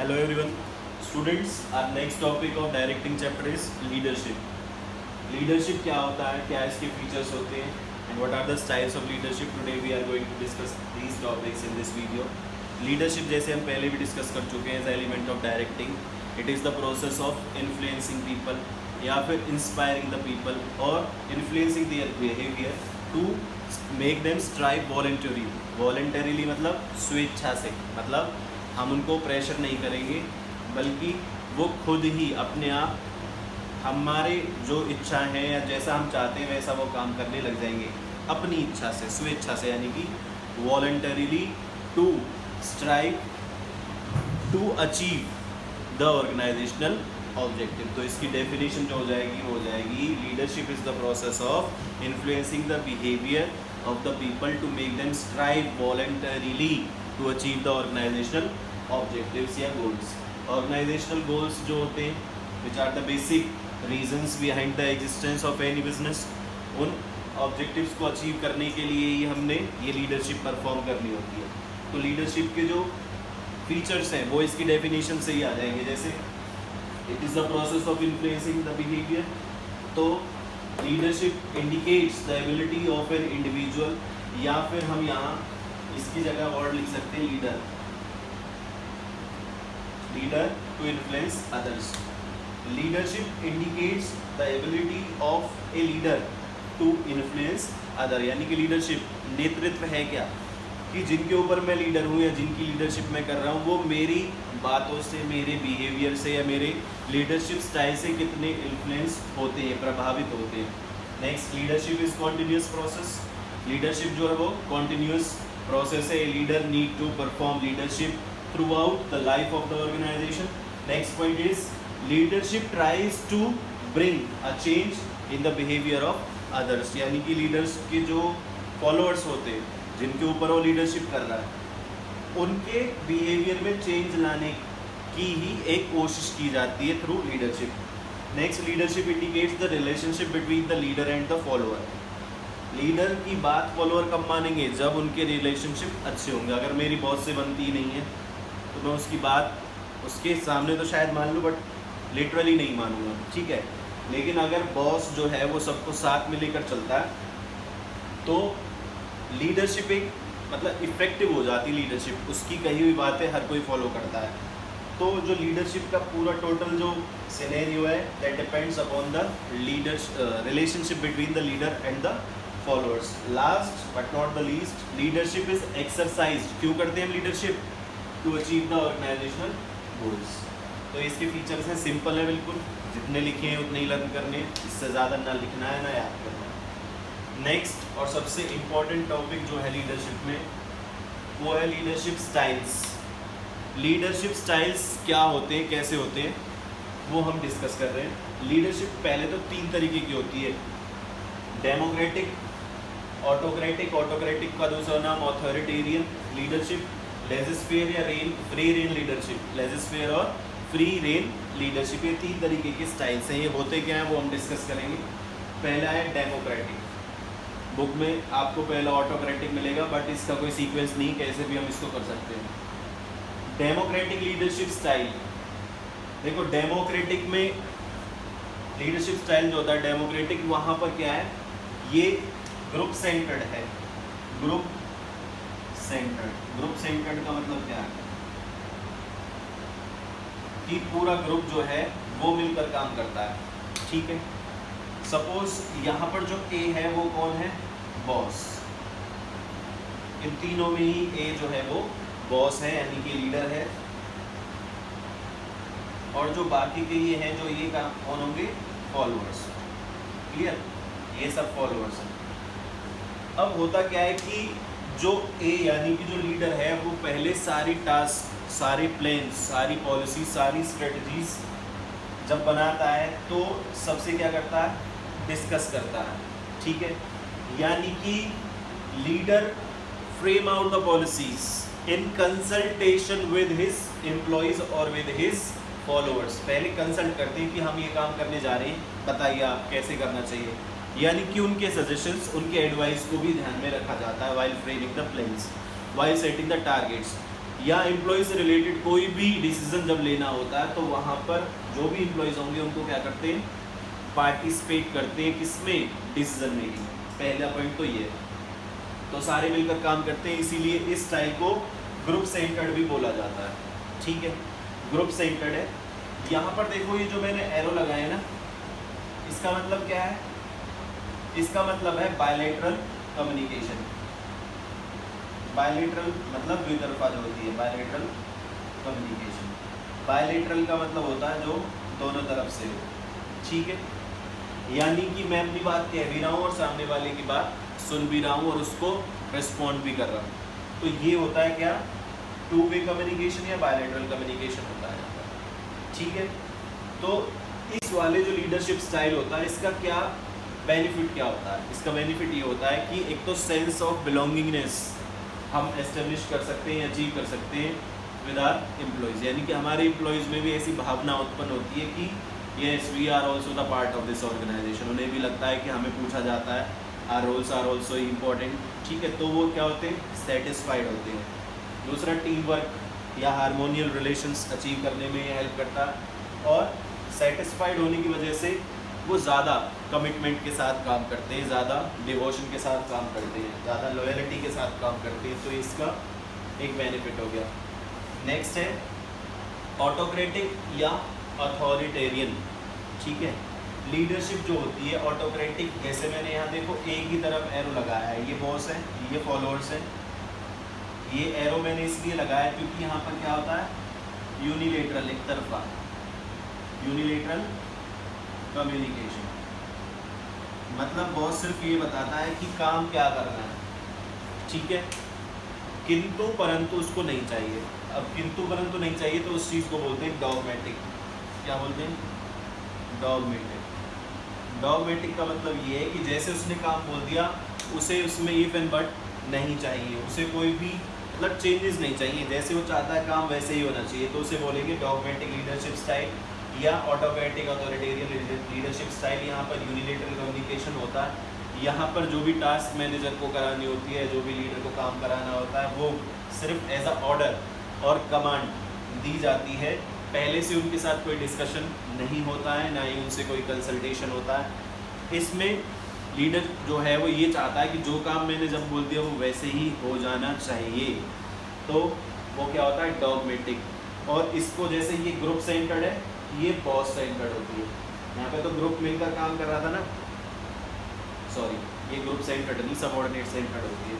Hello everyone. Students, our next topic of directing chapter is leadership. Leadership क्या होता है, क्या इसके features होते हैं, and what are the styles of leadership. Today we are going to discuss these topics in this video. Leadership जैसे हम पहले भी discuss कर चुके हैं, is element of directing. It is the process of influencing people या फिर inspiring the people or influencing their behavior to make them strive voluntarily. Voluntarily मतलब स्वेच्छा से, मतलब हम उनको प्रेशर नहीं करेंगे बल्कि वो खुद ही अपने आप हमारे जो इच्छा है या जैसा हम चाहते हैं वैसा वो काम करने लग जाएंगे अपनी इच्छा से, स्वेच्छा से, यानी कि voluntarily to strive to achieve the organisational objective. तो इसकी डेफिनेशन जो हो जाएगी वो हो जाएगी leadership is the process of influencing the behaviour of the people to make them strive voluntarily to achieve the organisational objectives या गोल्स. ऑर्गेनाइजेशनल गोल्स जो होते हैं which are the basic reasons behind the existence of any business, उन objectives को achieve करने के लिए ही हमने ये लीडरशिप परफॉर्म करनी होती है. तो लीडरशिप के जो फीचर्स हैं वो इसकी डेफिनेशन से ही आ जाएंगे. जैसे it is the process of influencing the behaviour, तो leadership indicates the ability of an individual, या फिर हम यहाँ इसकी जगह वर्ड लिख सकते हैं leader to influence others. Leadership indicates the ability of a leader to influence other, यानी कि लीडरशिप नेतृत्व है क्या, कि जिनके ऊपर मैं लीडर हूँ या जिनकी लीडरशिप मैं कर रहा हूँ वो मेरी बातों से, मेरे बिहेवियर से या मेरे लीडरशिप स्टाइल से कितने इन्फ्लुएंस होते हैं, प्रभावित होते हैं. Next, leadership is continuous process. Leadership जो है वो कॉन्टिन्यूस प्रोसेस है. Leader need to perform leadership throughout the life of the organisation. Next point is leadership tries to bring a change in the behaviour of others, यानी कि leaders के जो followers होते हैं जिनके ऊपर वो लीडरशिप कर रहा है उनके बिहेवियर में चेंज लाने की ही एक कोशिश की जाती है through leadership. Next, leadership indicates the relationship between the leader and the follower. Leader की बात फॉलोअर कब मानेंगे, जब उनके रिलेशनशिप अच्छे होंगे. अगर मेरी बॉस से बनती ही नहीं है तो मैं उसकी बात उसके सामने तो शायद मान लूँ बट लिटरली नहीं मानूंगा, ठीक है. लेकिन अगर बॉस जो है वो सबको साथ में लेकर चलता है तो लीडरशिप एक मतलब इफेक्टिव हो जाती. लीडरशिप उसकी कही हुई बातें हर कोई फॉलो करता है. तो जो लीडरशिप का पूरा टोटल जो सिनेरियो है that depends upon the leaders relationship between the leader and the followers. Last but not the least, leadership is exercised. क्यों करते हैं हम leadership? To achieve the organisational goals. तो इसके फीचर्स हैं, सिंपल है बिल्कुल, जितने लिखे हैं उतने ही लर्न करने, इससे ज़्यादा ना लिखना है ना याद करना है. नेक्स्ट और सबसे इम्पॉर्टेंट टॉपिक जो है लीडरशिप में वो है लीडरशिप स्टाइल्स. लीडरशिप स्टाइल्स क्या होते हैं, कैसे होते हैं, वो हम डिस्कस कर रहे हैं. लीडरशिप पहले तो 3 तरीके की होती है, डेमोक्रेटिक, ऑटोक्रेटिक. ऑटोक्रेटिक का दूसरा नाम ऑथोरिटेरियन लीडरशिप, लेजिस्फेयर या फ्री रेन लीडरशिप. लेजिस्फेयर और फ्री रेन लीडरशिप, ये 3 तरीके के स्टाइल्स हैं. ये होते क्या हैं वो हम डिस्कस करेंगे. पहला है डेमोक्रेटिक. बुक में आपको पहला ऑटोक्रेटिक मिलेगा बट इसका कोई सीक्वेंस नहीं, कैसे भी हम इसको कर सकते हैं. डेमोक्रेटिक लीडरशिप स्टाइल, देखो डेमोक्रेटिक में लीडरशिप स्टाइल जो होता है डेमोक्रेटिक, वहाँ पर क्या है, ये ग्रुप सेंटर्ड है. ग्रुप सेंटर्ड का मतलब क्या है कि पूरा ग्रुप जो है वो मिलकर काम करता है, ठीक है. सपोज यहाँ पर जो ए है वो कौन है, बॉस. इन तीनों में ही ए जो है वो बॉस है यानी कि लीडर है, और जो बाकी के ये हैं जो ये काम कौन होंगे, फॉलोअर्स. क्लियर, ये सब फॉलोअर्स हैं. अब होता क्या है कि जो ए यानी कि जो लीडर है वो पहले सारी टास्क, सारे प्लान, सारी पॉलिसी, सारी स्ट्रेटजीज जब बनाता है तो सबसे क्या करता है, डिस्कस करता है, ठीक है. यानी कि leader frame out the policies in consultation with his employees और विद हिज फॉलोअर्स. पहले कंसल्ट करते हैं कि हम ये काम करने जा रहे हैं, बताइए आप कैसे करना चाहिए. यानी कि उनके सजेशंस, उनके एडवाइस को भी ध्यान में रखा जाता है while framing the plans, while setting the targets. या एम्प्लॉय से रिलेटेड कोई भी डिसीजन जब लेना होता है तो वहाँ पर जो भी एम्प्लॉयज़ होंगे उनको क्या करते हैं, पार्टिसिपेट करते हैं किसमें, डिसीजन मेकिंग। पहला पॉइंट तो ये है। तो सारे मिलकर काम करते हैं, इसीलिए इस स्टाइल को ग्रुप सेंटर्ड भी बोला जाता है। ठीक है, ग्रुप सेंटर्ड है। यहाँ पर देखो ये जो मैंने एरो लगाए ना, इसका मतलब क्या है, इसका मतलब है बायलैटरल कम्युनिकेशन। बायलैटरल मतलब द्वितरफा जो होती है, बायलैटरल कम्युनिकेशन। बायलैटरल का मतलब होता है जो दोनों तरफ से हो। ठीक है, यानी कि मैं अपनी बात कह भी रहा हूँ और सामने वाले की बात सुन भी रहा हूँ और उसको रिस्पॉन्ड भी कर रहा हूँ। तो ये होता है क्या, टू वे कम्युनिकेशन या बायलैटरल कम्युनिकेशन होता है। ठीक है, तो इस वाले जो लीडरशिप स्टाइल होता है इसका क्या बेनिफिट क्या होता है, इसका बेनिफिट ये होता है कि एक तो सेंस ऑफ बिलोंगिंगनेस हम एस्टेब्लिश कर सकते हैं, अचीव कर सकते हैं विद आर एम्प्लॉयज़। यानी कि हमारे एम्प्लॉयज़ में भी ऐसी भावना उत्पन्न होती है कि yes we are also the part of this organisation. उन्हें भी लगता है कि हमें पूछा जाता है, our roles are also important. ठीक है, तो वो क्या होते हैं, सेटिस्फाइड होते हैं। दूसरा, टीम वर्क या हारमोनियल रिलेशंस अचीव करने में ये हेल्प करता है। और सेटिस्फाइड होने की वजह से वो ज़्यादा कमिटमेंट के साथ काम करते हैं, ज़्यादा डिवोशन के साथ काम करते हैं, ज़्यादा लॉयल्टी के साथ काम करते हैं। तो इसका एक बेनिफिट हो गया। नेक्स्ट है ऑटोक्रेटिक या अथॉरिटेरियन। ठीक है, लीडरशिप जो होती है ऑटोक्रेटिक, जैसे मैंने यहाँ देखो एक ही तरफ एरो लगाया है, ये बॉस है, ये फॉलोअर्स है। ये एरो मैंने इसलिए लगाया क्योंकि यहाँ पर क्या होता है, यूनिलेटरल, एक तरफा, यूनिलेटरल कम्युनिकेशन। मतलब बॉस सिर्फ ये बताता है कि काम क्या करना है। ठीक है, किंतु परंतु उसको नहीं चाहिए। अब किंतु परंतु नहीं चाहिए तो उस चीज़ को बोलते हैं डॉगमेटिक। क्या बोलते हैं, डॉगमेटिक। डॉगमेटिक का मतलब ये है कि जैसे उसने काम बोल दिया उसे उसमें इफ एंड बट नहीं चाहिए, उसे कोई भी मतलब चेंजेस नहीं चाहिए, जैसे वो चाहता है काम वैसे ही होना चाहिए। तो उसे बोलेंगे डॉगमेटिक लीडरशिप स्टाइल या ऑटोक्रेटिक अथॉरिटेरियन लीडरशिप स्टाइल। यहाँ पर यूनिलेटरल कम्युनिकेशन होता है। यहाँ पर जो भी टास्क मैनेजर को करानी होती है, जो भी लीडर को काम कराना होता है, वो सिर्फ एज अ ऑर्डर और कमांड दी जाती है। पहले से उनके साथ कोई डिस्कशन नहीं होता है, ना ही उनसे कोई कंसल्टेशन होता है। इसमें लीडर जो है वो ये चाहता है कि जो काम मैंने जब बोल दिया वो वैसे ही हो जाना चाहिए। तो वो क्या होता है, डॉगमेटिक। और इसको जैसे ये ग्रुप सेंटर्ड है, ये बॉस सेंटर्ड होती है। यहाँ पे तो ग्रुप मिलकर काम कर रहा था ना, सॉरी ये ग्रुप सेंटर्ड नहीं, सबऑर्डिनेट सेंटर्ड होती है।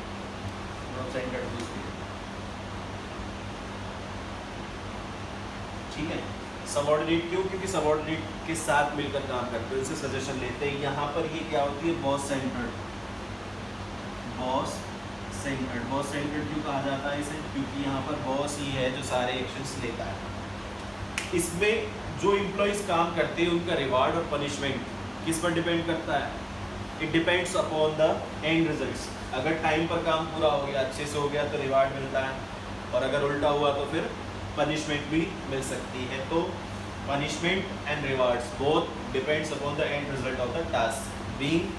ग्रुप सेंटर्ड दूसरी है। ठीक है, सबऑर्डिनेट क्यों, क्योंकि सबऑर्डिनेट के साथ मिलकर काम करते हैं, उनसे सजेशन लेते हैं। यहाँ पर ये क्या होती है, boss centred. Boss centred, boss centred क्यों कहा जाता है इसे, क्योंकि यहाँ पर बॉस ही है जो सारे एक्शंस लेता है। इसमें जो एम्प्लॉयज़ काम करते हैं उनका रिवार्ड और पनिशमेंट किस पर डिपेंड करता है, it depends upon the and results. अगर टाइम पर काम पूरा हो गया, अच्छे से हो गया तो रिवार्ड मिलता है, और अगर उल्टा हुआ तो फिर पनिशमेंट भी मिल सकती है। तो punishment and rewards both depends upon the end result of the task being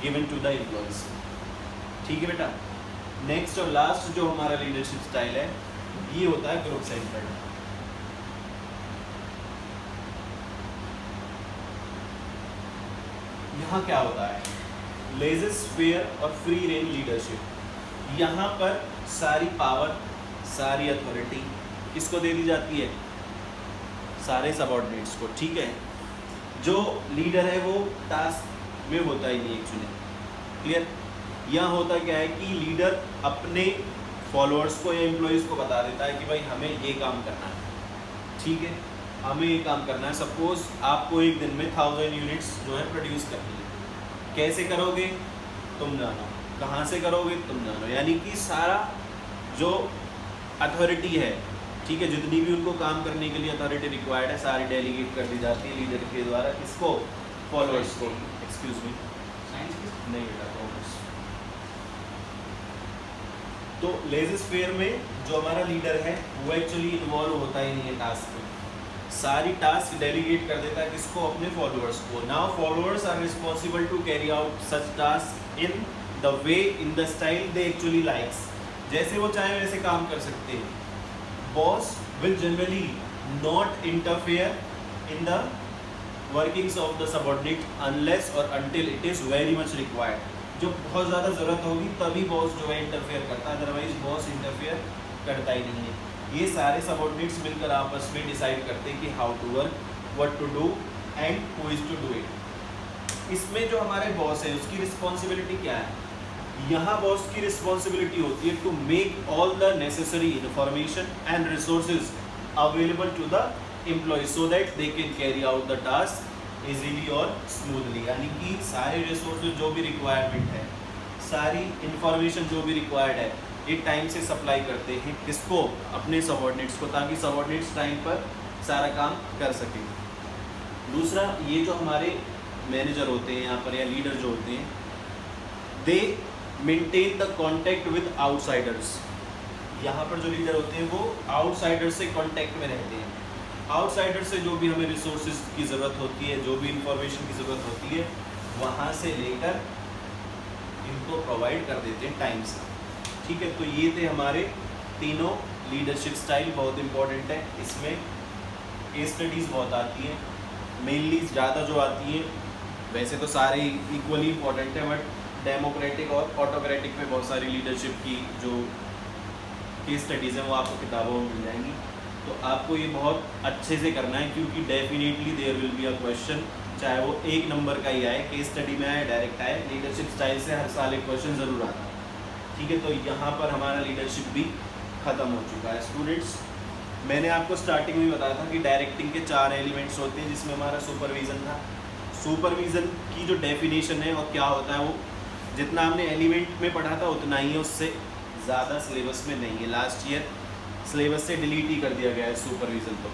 given to the employees. ठीक है बेटा। नेक्स्ट और लास्ट जो हमारा लीडरशिप स्टाइल है ये होता है ग्रुप सेंटर्ड। यहाँ क्या होता है, लेज़र-फेयर और फ्री रेंज लीडरशिप। यहाँ पर सारी पावर, सारी अथॉरिटी किसको दे दी जाती है, सारे सबऑर्डिनेट्स को। ठीक है, जो लीडर है वो टास्क में होता ही नहीं एक्चुअली। क्लियर। यहाँ होता क्या है कि लीडर अपने फॉलोअर्स को या एम्प्लॉयज़ को बता देता है कि भाई हमें ये काम करना है। ठीक है, हमें ये काम करना है। सपोज आपको एक दिन में 1000 यूनिट्स जो है प्रोड्यूस करनी है। कैसे करोगे तुम जानो, कहाँ से करोगे तुम जानो। यानी कि सारा जो अथॉरिटी है, ठीक है, जितनी भी उनको काम करने के लिए अथॉरिटी रिक्वायर्ड है सारी डेलीगेट कर दी जाती है लीडर के द्वारा। किसको, फॉलोअर्स को। एक्सक्यूज मी, नहीं बेटा, कॉमर्स। तो लेज़र-फेयर में जो हमारा लीडर है वो एक्चुअली इन्वॉल्व होता ही नहीं है टास्क में, सारी टास्क डेलीगेट कर देता है किसको, अपने फॉलोअर्स को। Now followers are responsible to carry out such task in the way, in the style they actually likes. जैसे वो चाहे वैसे काम कर सकते हैं। Boss will generally not interfere in the workings of the subordinate unless और until it is very much required. जो बहुत ज़्यादा ज़रूरत होगी तभी बॉस जो है इंटरफेयर करता है, अदरवाइज बॉस इंटरफेयर करता ही नहीं है। ये सारे सबऑर्डिनेट्स मिलकर आपस में डिसाइड करते हैं कि how to work, what to do and who is to do it. इसमें जो हमारे बॉस है उसकी रिस्पॉन्सिबिलिटी क्या है? यहाँ बॉस की रिस्पॉन्सिबिलिटी होती है to make all the necessary information and resources available to the employee so that they can carry out the task easily और स्मूथली। यानी कि सारे रिसोर्सेज जो भी रिक्वायरमेंट है, सारी इंफॉर्मेशन जो भी रिक्वायर्ड है, ये टाइम से सप्लाई करते हैं किसको? अपने सबऑर्डिनेट्स को, ताकि सबऑर्डिनेट्स टाइम पर सारा काम कर सकें। दूसरा, ये जो हमारे मैनेजर होते हैं यहाँ पर या लीडर जो होते हैं, दे maintain the contact with outsiders. यहाँ पर जो लीडर होते हैं वो आउटसाइडर से कॉन्टैक्ट में रहते हैं। आउटसाइडर से जो भी हमें रिसोर्सेज की ज़रूरत होती है, जो भी इंफॉर्मेशन की ज़रूरत होती है, वहाँ से लेकर इनको प्रोवाइड कर देते हैं टाइम से। ठीक है, तो ये थे हमारे तीनों लीडरशिप स्टाइल, बहुत इंपॉर्टेंट है। इसमें केस स्टडीज़ बहुत आती हैं, मेनली ज़्यादा जो आती हैं, वैसे तो सारे इक्वली इंपॉर्टेंट है, बट डेमोक्रेटिक और ऑटोक्रेटिक में बहुत सारी लीडरशिप की जो केस स्टडीज़ हैं वो आपको किताबों में मिल जाएंगी। तो आपको ये बहुत अच्छे से करना है, क्योंकि definitely there will be a question, चाहे वो 1 नंबर का ही आए, केस स्टडी में आए, डायरेक्ट आए, लीडरशिप स्टाइल से हर साल एक क्वेश्चन ज़रूर आता है। ठीक है, तो यहाँ पर हमारा लीडरशिप भी ख़त्म हो चुका है। स्टूडेंट्स, मैंने आपको स्टार्टिंग में बताया था कि डायरेक्टिंग के 4 एलिमेंट्स होते हैं, जिसमें हमारा सुपरविज़न था। सुपरविज़न की जो डेफिनेशन है और क्या होता है, वो जितना हमने एलिमेंट में पढ़ा था उतना ही है, उससे ज़्यादा सिलेबस में नहीं है। लास्ट ईयर सिलेबस से डिलीट ही कर दिया गया है सुपरविज़न तो।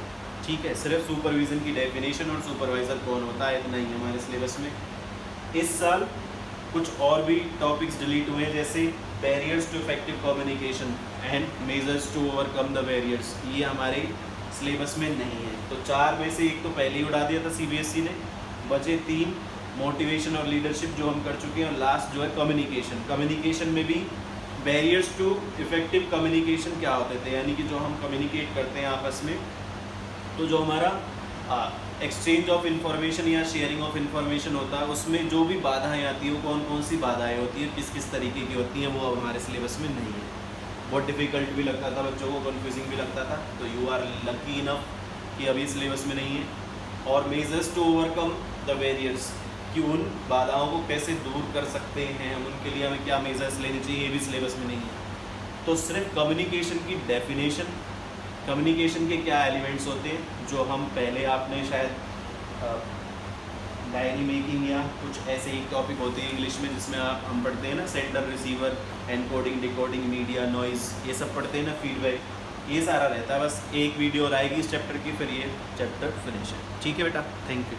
ठीक है, सिर्फ सुपरविज़न की डेफिनेशन और सुपरवाइज़र कौन होता है इतना ही है हमारे सिलेबस में। इस साल कुछ और भी टॉपिक्स डिलीट हुए हैं, जैसे barriers to effective communication and measures to overcome the barriers, ये हमारे सिलेबस में नहीं है। तो 4 में से एक तो पहले ही उड़ा दिया था सीबीएसई ने, बचे 3 मोटिवेशन और लीडरशिप जो हम कर चुके हैं, और लास्ट जो है कम्युनिकेशन। कम्युनिकेशन में भी बैरियर्स टू इफेक्टिव कम्युनिकेशन क्या होते थे, यानी कि जो हम कम्युनिकेट करते हैं आपस में, तो जो हमारा एक्सचेंज ऑफ इन्फॉर्मेशन या शेयरिंग ऑफ इन्फॉर्मेशन होता है, उसमें जो भी बाधाएं आती हैं वो कौन कौन सी बाधाएं होती हैं, किस किस तरीके की होती हैं, वो अब हमारे सिलेबस में नहीं है। बहुत डिफ़िकल्ट भी लगता था बच्चों को, कन्फ्यूजिंग भी लगता था, तो यू आर लकी इनफ कि अभी सिलेबस में नहीं है। और measures to overcome the barriers, कि उन बाधाओं को कैसे दूर कर सकते हैं हम, उनके लिए हमें क्या मेजर्स लेने चाहिए, ये भी सिलेबस में नहीं है। तो सिर्फ कम्युनिकेशन की डेफिनेशन, कम्युनिकेशन के क्या एलिमेंट्स होते हैं, जो हम पहले आपने शायद डायरी मेकिंग या कुछ ऐसे ही टॉपिक होते हैं इंग्लिश में, जिसमें हम पढ़ते हैं ना, sender receiver, encoding decoding, media, noise, ये सब पढ़ते हैं ना, फीडबैक, ये सारा रहता है। बस एक वीडियो और आएगी इस चैप्टर की, फिर ये चैप्टर फिनिश है। ठीक है बेटा, थैंक यू।